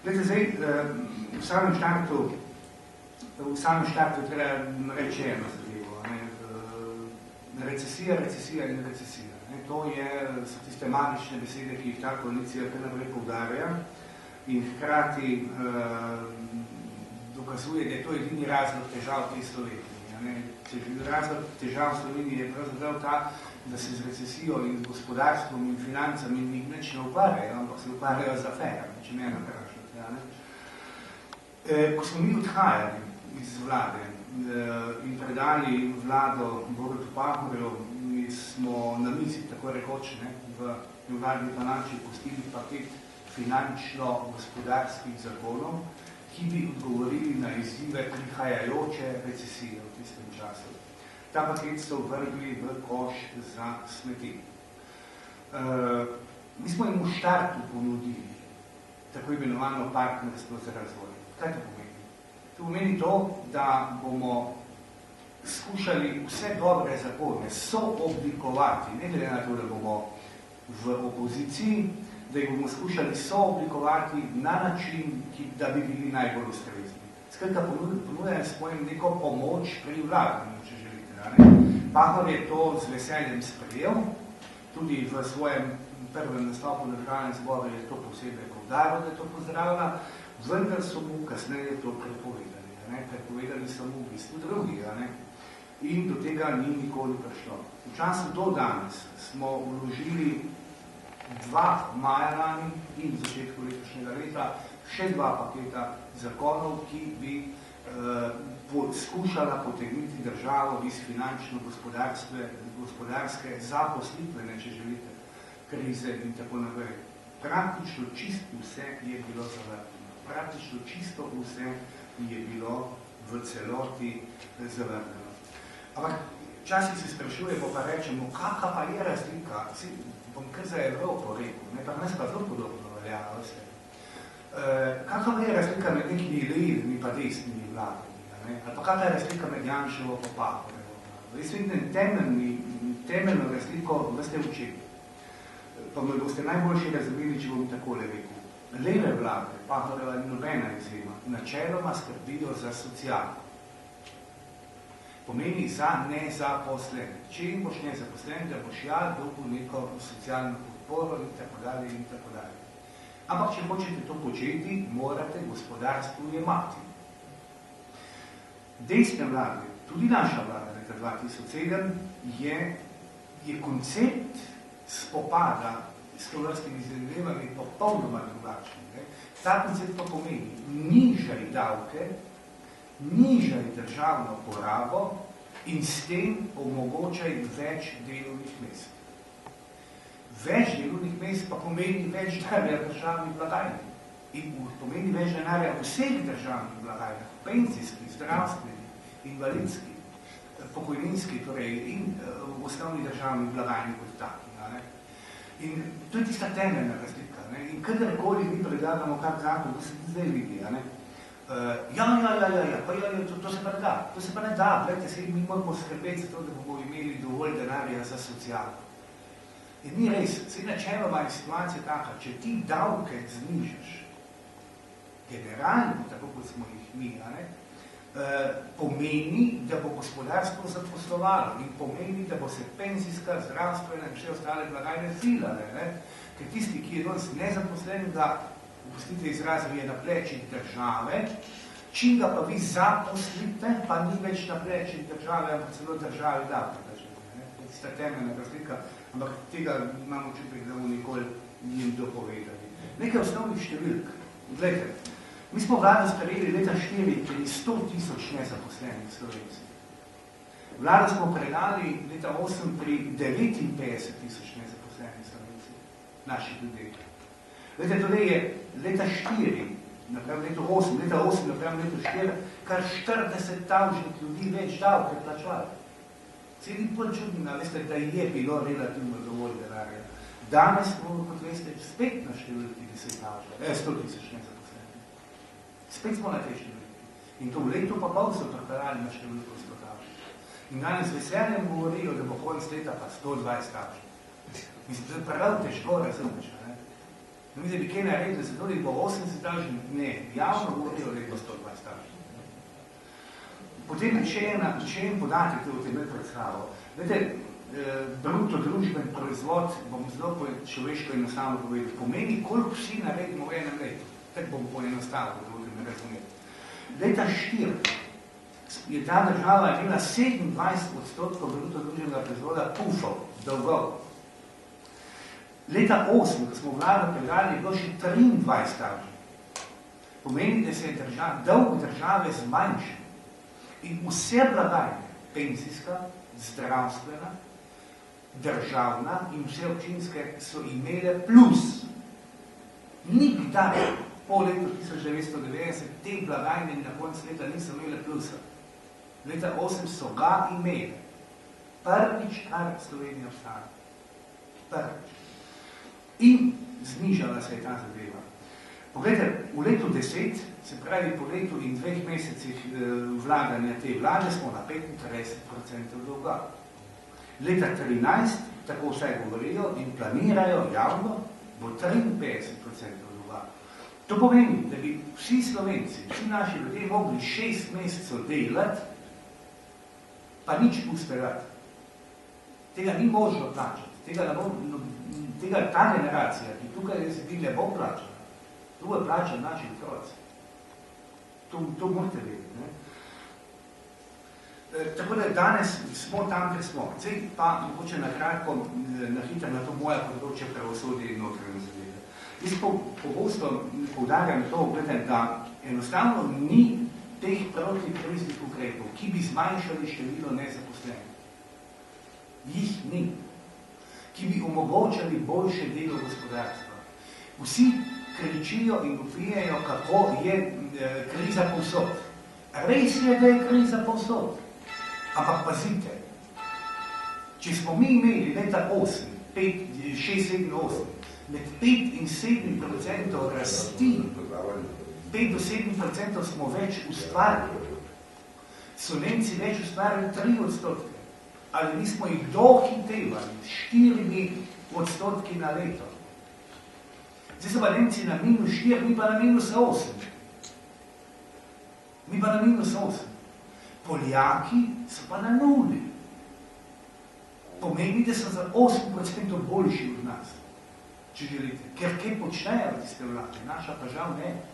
Glede, zdaj, v samem štartu treba reči eno zadevo. Recesija in recesija. To so tiste magične besede, ki jih ta koalicija kar naprej poudarja in hkrati dokazuje, da je to edini razlog težav v tej Sloveniji. Razlog težav v Sloveniji je pravzaprav ta, da se z recesijo in z gospodarstvom in financami nič ne ukvarjajo, ampak se ukvarjajo z aferami, če mene vprašate. Ko smo mi odhajali iz vlade in predali vlado Borutu Pahorju, smo na mizi, tako rekoč, v vladni palači pustili paket finančno-gospodarskih zakonov, ki bi odgovorili na izzive prihajajoče recesije v tistem času. Ta paket so vrgli v koš za smeti. Mi smo jim v štartu ponudili tako imenovano partnerstvo za razvoj. Kaj to pomeni? To pomeni to, da bomo skušali vse dobre zakone sooblikovati, ne glede na to, da bomo v opoziciji, da jih bomo skušali sooblikovati na način, da bi bili najbolj ustrezni. Skratka, ponujam svojim neko pomoč pri vladanju, če želite. Pahor je to z veseljem sprejel, tudi v svojem prvem nastopu na Državnem zboru je to posebej poudaril, da je to pozdravila, vendar so mu kasneje to prepovedali. Prepovedali so mu v bistvu drugi. In do tega ni nikoli prišlo. V času do danes smo vložili 2 maja lani in v začetku letošnjega leta še 2 paketa zakonov, ki bi skušala potegniti državo iz finančno-gospodarske zaposlitvene, če želite, krize in tako naprej. Praktično čisto vse je bilo zavrnjeno. Praktično čisto vse je bilo v celoti zavrnjeno. Ampak včasih se sprašujemo, pa rečemo, kakva pa je razlika, bom kar za Evropo rekel, pa nas pa zelo podobno velja, vse. Kakva je razlika med nekimi levimi pa desnimi vladami, ali pa kakva je razlika med Janševo pa Pahorjevo? Jaz vidim temeljno razliko, veste v čem. Pa me boste najboljši razumeli, če bom takole rekel. Leve vlade, Pahorjeva ni nobena izjema, načeloma skrbijo za socialno. Pomeni za nezaposlene. Če jim boš nezaposlen, da boš dobil neko socialno podporo in tako dalje in tako dalje. Ampak, če hočete to početi, morate gospodarstvo jemati. Desne vlade, tudi naša vlada leta 2007, je koncept spopada s tovrstnimi zadevami popolnoma drugačen. Ta koncept pa pomeni nižaj davke, nižaj državno porabo in s tem omogočaj več delovnih mest. Več delovnih mest pa pomeni več denarja državnih blagajn. In pomeni več denarja vseh državnih blagajn, pensijski, zdravstveni, invalidski, pokojninski, torej in osnovni državni blagajni kot taki. In to je tista temeljna razlika. In kadarkoli mi predlagamo kak zakon, to se zdaj vidi. To se pa ne da. To se pa ne da. Gledajte, mi moramo skrbeti za to, da bomo imeli dovolj denarja za socialno. In ni res. Saj načeloma je situacija taka, če ti davke znižaš, generalno, tako kot smo jih mi, pomeni, da bo gospodarstvo zaposlovalo in pomeni, da bo se penzijska, zdravstvena in vse ostale blagajne filale. Ker tisti, ki je danes nezaposlen, da opustite izrazov, je na plečih države, čim ga pa vi zaposlite, pa ni več na plečih države, ampak celo države davke. Tista temeljna razlika, ampak tega imamo čutek, da bomo nikoli njim dopovedali. Nekaj osnovnih številk. Glejte, mi smo vlado sprejeli leta 4, ker je 100 000 nezaposlenih Slovencev. Vlado smo predali leta 8 pri 59 000 nezaposlenih Slovencev, naših ljudi. Glejte, torej je leta 4, napram leto 8, leta 8 napram leto 4, kar 40 000 ljudi več davke plačali. Saj ni bolj čudno, veste, da je bilo relativno dovolj denarja. Danes smo, kot veste, spet na številki 100 000 nezaposlenih. Spet smo na tej številki. In to v letu pa pol so preparali na številko 100 000. In danes veseljem govorijo, da bo konec leta pa 120 000. Mislim, to je prav težko razumeš. Mislim, da bi kaj naredili, zato da bo 80 stavžen, ne, javno govorijo, da je bo 120 stavžen. Potem še en podatek, ki je v tem predstavo. Vete, bruto družben proizvod, bom zelo človeško enostavno povedal, pomeni, koliko vsi naredimo v enem letu. Tak bom poenostavil, da bodo me razumeti. Leta 4 je ta država imela 27% bruto družbenega proizvoda pufov, dolgov. Leta 8, ko smo vlado pregali, je bilo še 23 stavžen. Pomeni, da se je dolg države zmanjšal. In vse blagajne, penzijska, zdravstvena, državna in vse občinske so imele plus. Nikdar po letu 1990 te blagajne na koncu leta niso imele plusa. Leta 8 so ga imele. Prvič, kar Slovenija obstaja. Prvič. In znižala se je ta zadeva. Poglejte, v letu 10, se pravi po letu in 2 mesecih vladanja te vlade, smo na 35% dolga. Leta 13, tako vsaj govorijo in planirajo javno, bo 53% dolga. To pomeni, da bi vsi Slovenci, vsi naši ljudje mogli 6 mesecev delati, pa nič uspevati. Tega ni možno plačati. Tega ta generacija, ki tukaj ne bo plačala. To bo plačal naši otroci. To morate vedeti. Ne? Tako da danes smo tam, kjer smo. Zdaj pa mogoče na kratko, na hitro na to moje področje pravosodje in notranje zadeve. Jaz pogosto poudarjam to, da enostavno ni teh protikriznih ukrepov, ki bi zmanjšali število nezaposlenih. Jih ni. Ki bi omogočali boljše delo gospodarstva. Vsi kričijo in upijajo, kako je kriza povsod. Res je, da je kriza povsod. Ampak pazite, če smo mi imeli leta 6, 7, 8, med 5 in 7% rasti, 5 do 7% smo več ustvarili. So Nemci več ustvarili 3%. Ali mi smo jih dohitevali 4% na leto. Zdaj so pa Nemci na -4, mi pa na -8. Mi pa na -8. Poljaki so pa na 0. Pomeni, da so za 8% boljši od nas, če želite. Ker kaj počnejo tiste vlade, naša pa žal ne.